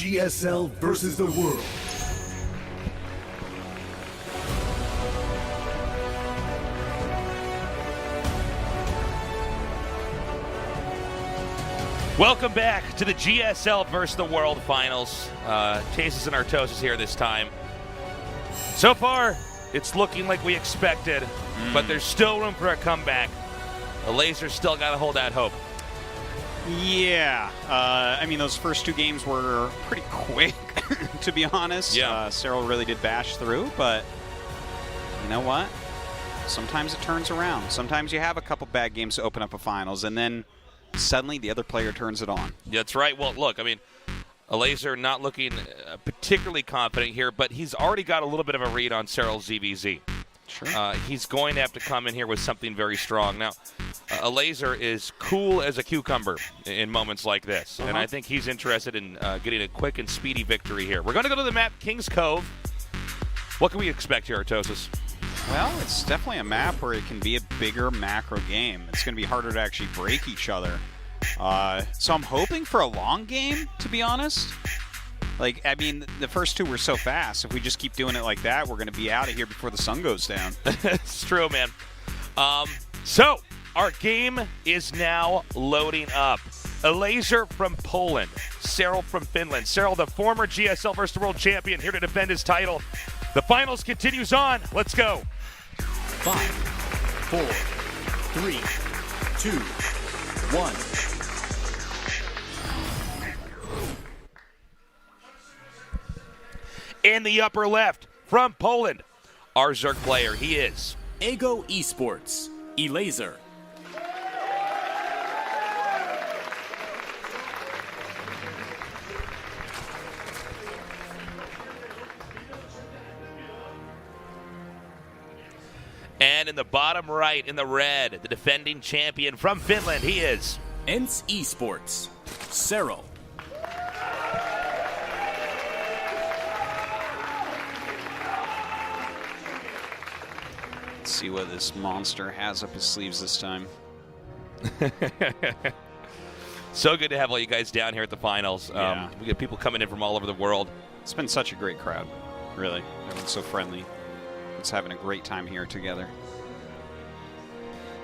GSL versus the world. Welcome back to the GSL versus the World Finals. Tastes and Artosis here this time. So far, it's looking like we expected, but there's still room for a comeback. The Lasers still got to hold out hope. Yeah. I mean, those first two games were pretty quick, to be honest. Yeah. Cyril really did bash through, but you know what? Sometimes it turns around. Sometimes you have a couple bad games to open up a finals, and then suddenly the other player turns it on. That's right. Well, look, I mean, a Laser not looking particularly confident here, but he's already got a little bit of a read on Cyril's ZVZ. Sure. He's going to have to come in here with something very strong. Now, a Laser is cool as a cucumber in moments like this, and I think he's interested in getting a quick and speedy victory here. We're going to go to the map Kings Cove. What can we expect here, Artosis? Well, it's definitely a map where it can be a bigger macro game. It's going to be harder to actually break each other. So I'm hoping for a long game, to be honest. Like, I mean, the first two were so fast. If we just keep doing it like that, we're going to be out of here before the sun goes down. It's true, man. So, our game is now loading up. A Laser from Poland, Cyril from Finland. Cyril, the former GSL vs. the World Champion, here to defend his title. The finals continues on. Let's go. 5, 4, 3, 2, 1. In the upper left, from Poland, our Zerg player, he is Ego Esports, Elaser. And in the bottom right, in the red, the defending champion from Finland, he is Ents Esports, Cyril. Let's see what this monster has up his sleeves this time. So good to have all you guys down here at the finals. Yeah. We get people coming in from all over the world. It's been such a great crowd, really. Everyone's so friendly. It's having a great time here together.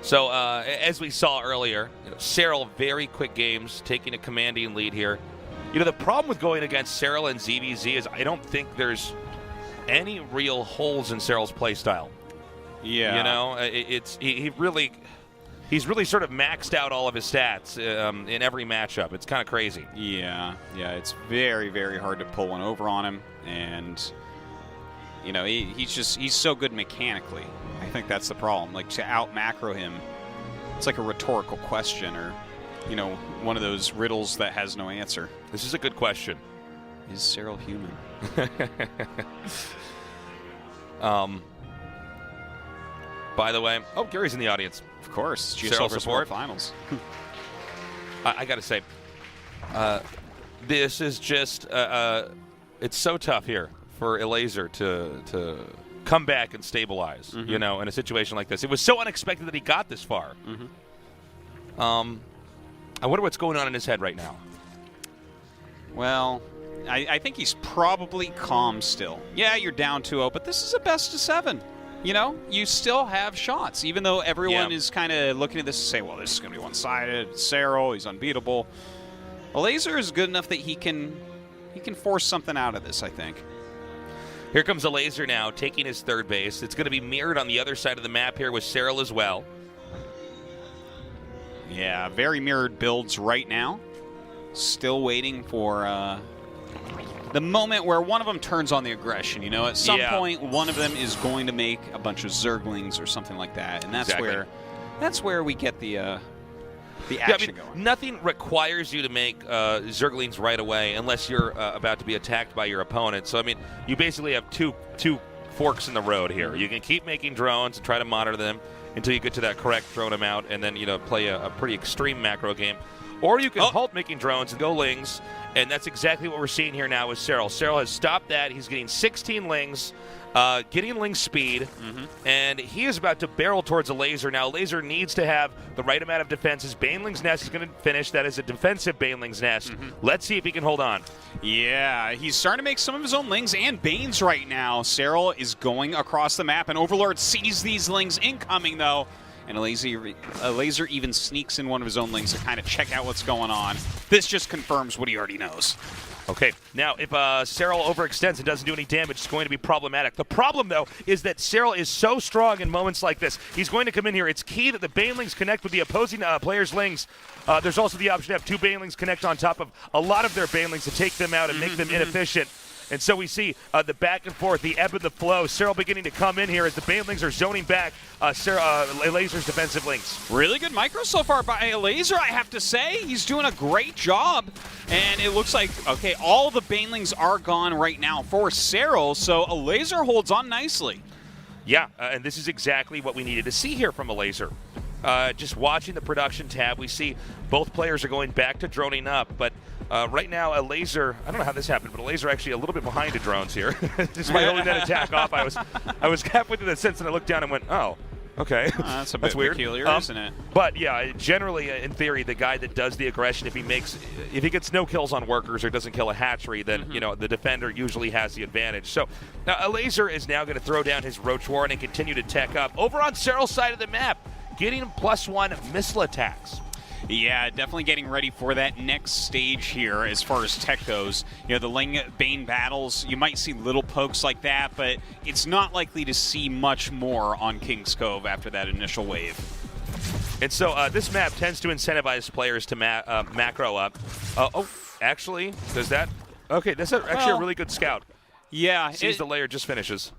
So, as we saw earlier, Cyril, very quick games, taking a commanding lead here. You know, the problem with going against Cyril and ZVZ is I don't think there's any real holes in Cyril's play style. Yeah. You know, he's really sort of maxed out all of his stats in every matchup. It's kind of crazy. Yeah, it's very, very hard to pull one over on him, and you know, he's so good mechanically. I think that's the problem. Like, to out macro him, it's like a rhetorical question, or you know, one of those riddles that has no answer. This is a good question. Is Cyril human? By the way, Gary's in the audience. Of course, Cyril GSL vs. support. World Finals. I got to say, this is just it's so tough here for Elaser to come back and stabilize. You know, in a situation like this, it was so unexpected that he got this far. I wonder what's going on in his head right now. Well, I think he's probably calm still. Yeah, you're down 2-0, but this is a best of 7. You know, you still have shots, even though everyone is kind of looking at this and saying, well, this is going to be one-sided. It's Cyril, he's unbeatable. A Laser is good enough that he can force something out of this, I think. Here comes a Laser now, taking his third base. It's going to be mirrored on the other side of the map here with Cyril as well. Yeah, very mirrored builds right now. Still waiting for the moment where one of them turns on the aggression. You know, at some point, one of them is going to make a bunch of Zerglings or something like that, and that's where we get the action going. Nothing requires you to make Zerglings right away unless you're about to be attacked by your opponent. So I mean, you basically have two forks in the road here. You can keep making drones and try to monitor them until you get to that correct drone amount, and then play a pretty extreme macro game. or you can halt making drones and go lings, and that's exactly what we're seeing here now with Serral. Serral has stopped that. He's getting 16 lings, getting ling speed, and he is about to barrel towards a laser. Now, laser needs to have the right amount of defenses. Baneling's Nest is going to finish. That is a defensive Baneling's Nest. Let's see if he can hold on. Yeah, he's starting to make some of his own lings and Banes right now. Serral is going across the map, and Overlord sees these lings incoming, though. And a laser even sneaks in one of his own lings to kind of check out what's going on. This just confirms what he already knows. Okay, now if Serral overextends and doesn't do any damage, it's going to be problematic. The problem, though, is that Serral is so strong in moments like this. He's going to come in here. It's key that the Banelings connect with the opposing player's lings. There's also the option to have 2 Banelings connect on top of a lot of their Banelings to take them out and make them inefficient. And so we see the back and forth, the ebb and the flow. Serral beginning to come in here as the Banelings are zoning back Laser's defensive links. Really good micro so far by Laser, I have to say. He's doing a great job. And it looks like, okay, all the Banelings are gone right now for Serral, so a Laser holds on nicely. Yeah, and this is exactly what we needed to see here from a Laser. Just watching the production tab, we see both players are going back to droning up, but right now, a laser, I don't know how this happened, but a laser actually a little bit behind the drones here. Just by holding that attack off, I was halfway through the sense, and I looked down and went, oh, okay. That's a bit weird. Peculiar, isn't it? But yeah, generally, in theory, the guy that does the aggression, if he gets no kills on workers or doesn't kill a hatchery, then the defender usually has the advantage. So now a laser is now going to throw down his Roach Warren and continue to tech up over on Serral's side of the map, getting +1 missile attacks. Yeah, definitely getting ready for that next stage here as far as tech goes. You know, the Ling Bane battles, you might see little pokes like that, but it's not likely to see much more on King's Cove after that initial wave. And so this map tends to incentivize players to macro up. Actually, does that? Okay, this is actually a really good scout. Yeah. Sees the layer, just finishes.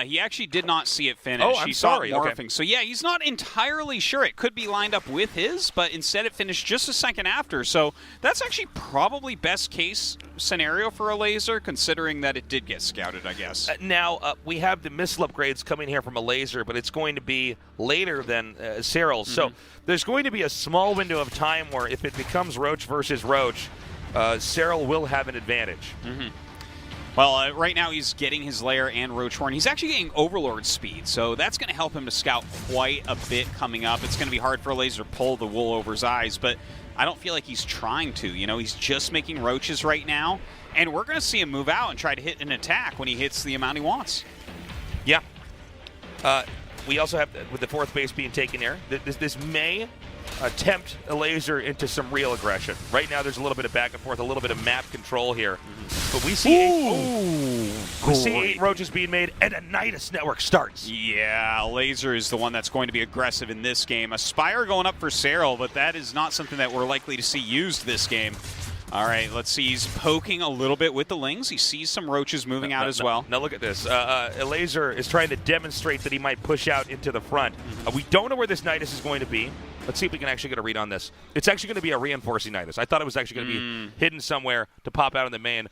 He actually did not see it finish. Oh, I'm sorry. Saw it morphing. Okay. So, yeah, he's not entirely sure. It could be lined up with his, but instead it finished just a second after. So that's actually probably best case scenario for a laser, considering that it did get scouted, I guess. Now, we have the missile upgrades coming here from a laser, but it's going to be later than Serral's. So there's going to be a small window of time where if it becomes Roach versus Roach, Serral will have an advantage. Well, right now he's getting his lair and Roach Horn. He's actually getting Overlord speed, so that's going to help him to scout quite a bit coming up. It's going to be hard for a laser to pull the wool over his eyes, but I don't feel like he's trying to. You know, he's just making roaches right now, and we're going to see him move out and try to hit an attack when he hits the amount he wants. Yeah. We also have, with the 4th base being taken here, this may tempt a laser into some real aggression. Right now there's a little bit of back and forth, a little bit of map control here. But we see eight roaches being made, and a Nidus network starts. Yeah, Laser is the one that's going to be aggressive in this game. A Spire going up for Serral, but that is not something that we're likely to see used this game. All right, let's see. He's poking a little bit with the lings. He sees some roaches moving out as well. Now look at this. A laser is trying to demonstrate that he might push out into the front. We don't know where this Nidus is going to be. Let's see if we can actually get a read on this. It's actually going to be a reinforcing Nidus. I thought it was actually going to be hidden somewhere to pop out in the main.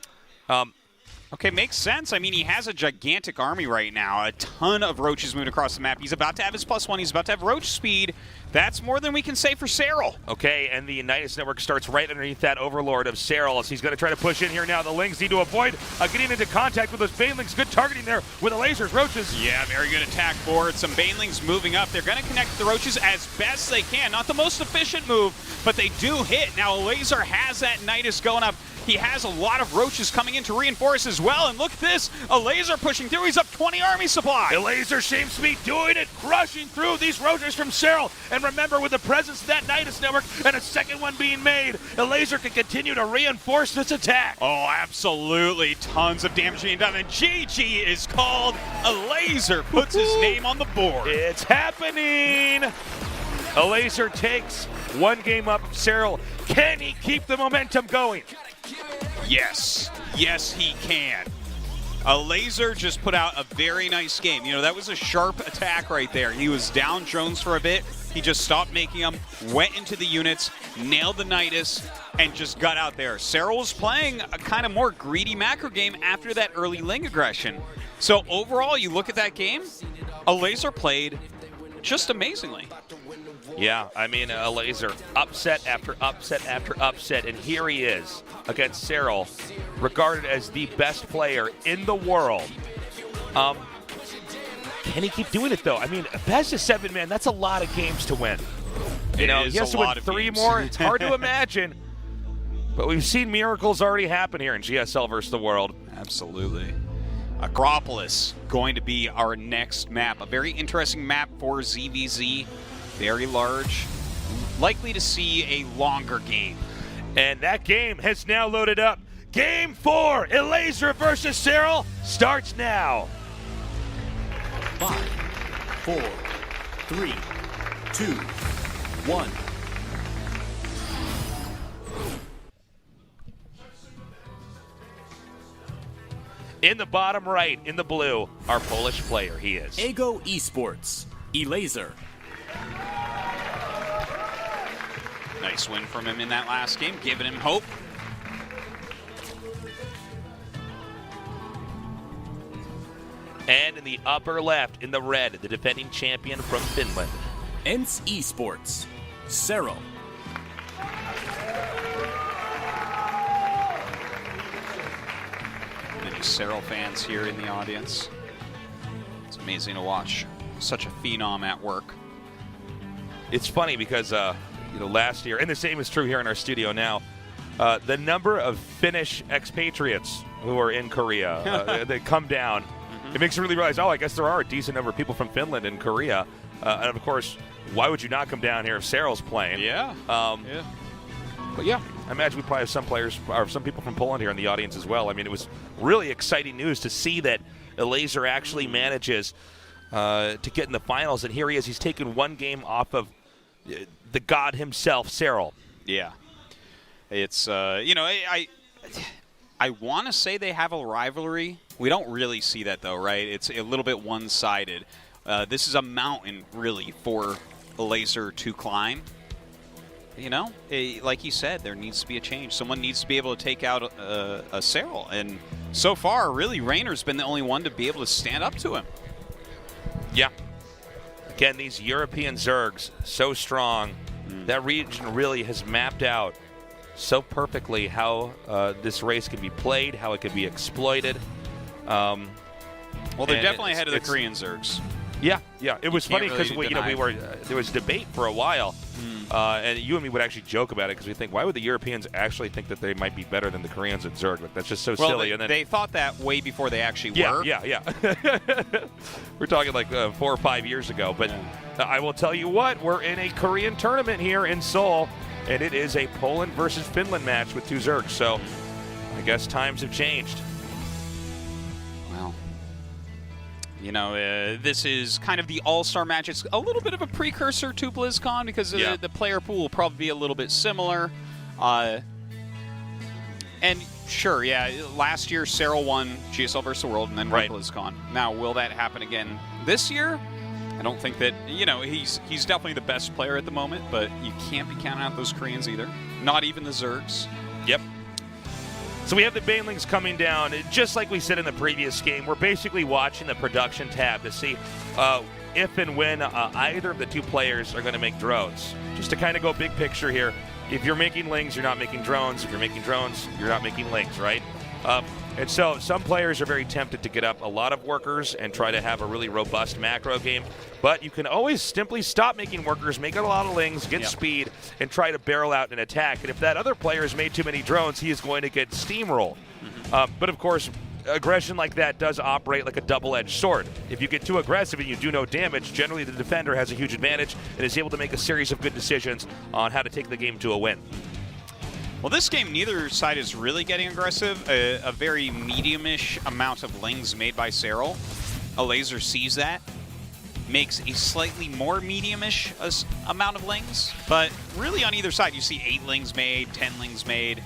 Okay, makes sense. I mean, he has a gigantic army right now. A ton of roaches moving across the map. He's about to have his +1. He's about to have roach speed. That's more than we can say for Serral. Okay, and the Nidus network starts right underneath that Overlord of Serral as he's going to try to push in here now. The Lings need to avoid getting into contact with those Banelings. Good targeting there with the lasers, roaches. Yeah, very good attack board. Some Banelings moving up. They're going to connect the roaches as best they can. Not the most efficient move, but they do hit. Now, a laser has that Nidus going up. He has a lot of roaches coming in to reinforce as well. And look at this, a laser pushing through. He's up 20 army supply. The laser seems to be doing it, crushing through these roaches from Serral. And remember, with the presence of that Nidus network and a second one being made, the laser can continue to reinforce this attack. Oh, absolutely. Tons of damage being done. And GG is called. A laser puts his name on the board. It's happening. A laser takes one game up of Serral. Can he keep the momentum going? Yes. Yes, he can. A laser just put out a very nice game. You know, that was a sharp attack right there. He was down drones for a bit. He just stopped making them, went into the units, nailed the Nidus, and just got out there. Serral was playing a kind of more greedy macro game after that early Ling aggression. So overall, you look at that game, a laser played just amazingly. Yeah, I mean, a laser upset after upset after upset, and here he is against Cyril, regarded as the best player in the world. Can he keep doing it, though? I mean, best of 7, man, that's a lot of games to win. You know, he has to win 3 more. It's hard to imagine, but we've seen miracles already happen here in GSL versus the world. Absolutely. Acropolis going to be our next map. A very interesting map for ZVZ. Very large. Likely to see a longer game. And that game has now loaded up. Game 4, Elaser versus Cyril, starts now. 5, 4, 3, 2, 1. In the bottom right, in the blue, our Polish player, he is. Ego Esports, Elaser. Nice win from him in that last game, giving him hope. And in the upper left, in the red, the defending champion from Finland. ENCE Esports, Cyril. Many Cyril fans here in the audience. It's amazing to watch such a phenom at work. It's funny because, last year, and the same is true here in our studio now, the number of Finnish expatriates who are in Korea, they come down. It makes you really realize, I guess there are a decent number of people from Finland in Korea. And, of course, why would you not come down here if Cyril's playing? Yeah. But, yeah, I imagine we probably have some players or some people from Poland here in the audience as well. I mean, it was really exciting news to see that Elaser actually manages to get in the finals. And here he is. He's taken 1 game off of the god himself, Cyril. Yeah. It's, I want to say they have a rivalry. We don't really see that, though, right? It's a little bit one-sided. This is a mountain, really, for Elaser to climb. Like you said, there needs to be a change. Someone needs to be able to take out a Cyril. And so far, really, Raynor's been the only one to be able to stand up to him. Yeah. Again, these European Zergs, so strong. That region really has mapped out so perfectly how this race can be played, how it can be exploited. Well, they're definitely ahead of the Korean Zergs. Yeah. It was funny because really there was debate for a while, and you and me would actually joke about it because we think, why would the Europeans actually think that they might be better than the Koreans at Zerg? But that's just so silly. They thought that way before they actually were. Yeah. We're talking like 4 or 5 years ago. But I will tell you what, we're in a Korean tournament here in Seoul, and it is a Poland versus Finland match with 2 Zergs. So I guess times have changed. Well, this is kind of the all-star match. It's a little bit of a precursor to BlizzCon because the player pool will probably be a little bit similar. And sure, last year Cyril won GSL vs. the World and then won BlizzCon. Now, will that happen again this year? I don't think that, he's definitely the best player at the moment, but you can't be counting out those Koreans either. Not even the Zergs. Yep. So we have the Banelings coming down. Just like we said in the previous game, we're basically watching the production tab to see if and when either of the 2 players are going to make drones. Just to kind of go big picture here. If you're making lings, you're not making drones. If you're making drones, you're not making lings, right? And so some players are very tempted to get up a lot of workers and try to have a really robust macro game. But you can always simply stop making workers, make a lot of lings, get speed, and try to barrel out an attack. And if that other player has made too many drones, he is going to get steamrolled. But of course, aggression like that does operate like a double-edged sword. If you get too aggressive and you do no damage, generally the defender has a huge advantage and is able to make a series of good decisions on how to take the game to a win. Well, this game, neither side is really getting aggressive. A very medium-ish amount of lings made by Cyril. Elaser sees that, makes a slightly more medium-ish amount of lings. But really on either side, you see 8 lings made, 10 lings made.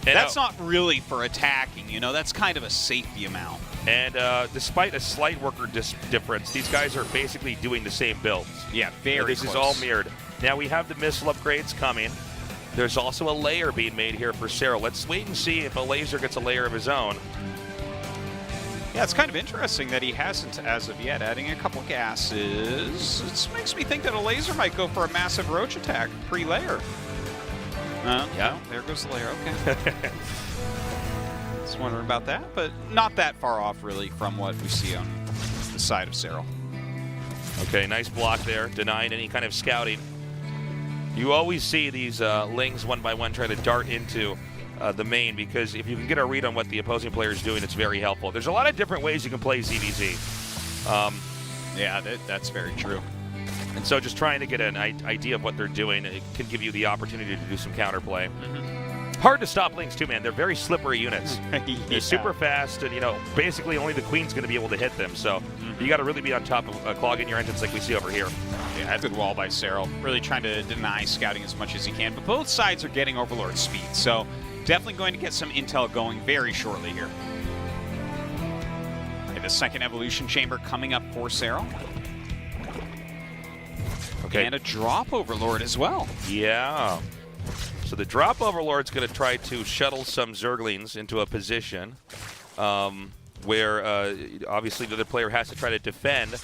And that's not really for attacking, That's kind of a safety amount. And despite a slight worker difference, these guys are basically doing the same builds. Yeah, very This is all mirrored. Now we have the missile upgrades coming. There's also a layer being made here for Cyril. Let's wait and see if Elaser gets a layer of his own. Yeah, it's kind of interesting that he hasn't as of yet. Adding a couple gases. It makes me think that a laser might go for a massive roach attack pre-layer. Yeah, no, there goes the layer. Okay. Just wondering about that, but not that far off really from what we see on the side of Cyril. Okay, nice block there, denying any kind of scouting. You always see these Lings one by one try to dart into the main, because if you can get a read on what the opposing player is doing, it's very helpful. There's a lot of different ways you can play ZVZ. Yeah, that's very true. And so just trying to get an idea of what they're doing, it can give you the opportunity to do some counterplay. Hard to stop Lings too, man. They're very slippery units. They're super fast, and basically only the queen's going to be able to hit them. So you got to really be on top of clogging your engines like we see over here. Yeah, good wall by Cyril. Really trying to deny scouting as much as he can, but both sides are getting Overlord speed. So definitely going to get some intel going very shortly here. Okay, the second evolution chamber coming up for Cyril. Okay. And a drop Overlord as well. Yeah. So the drop Overlord's going to try to shuttle some Zerglings into a position where obviously the other player has to try to defend.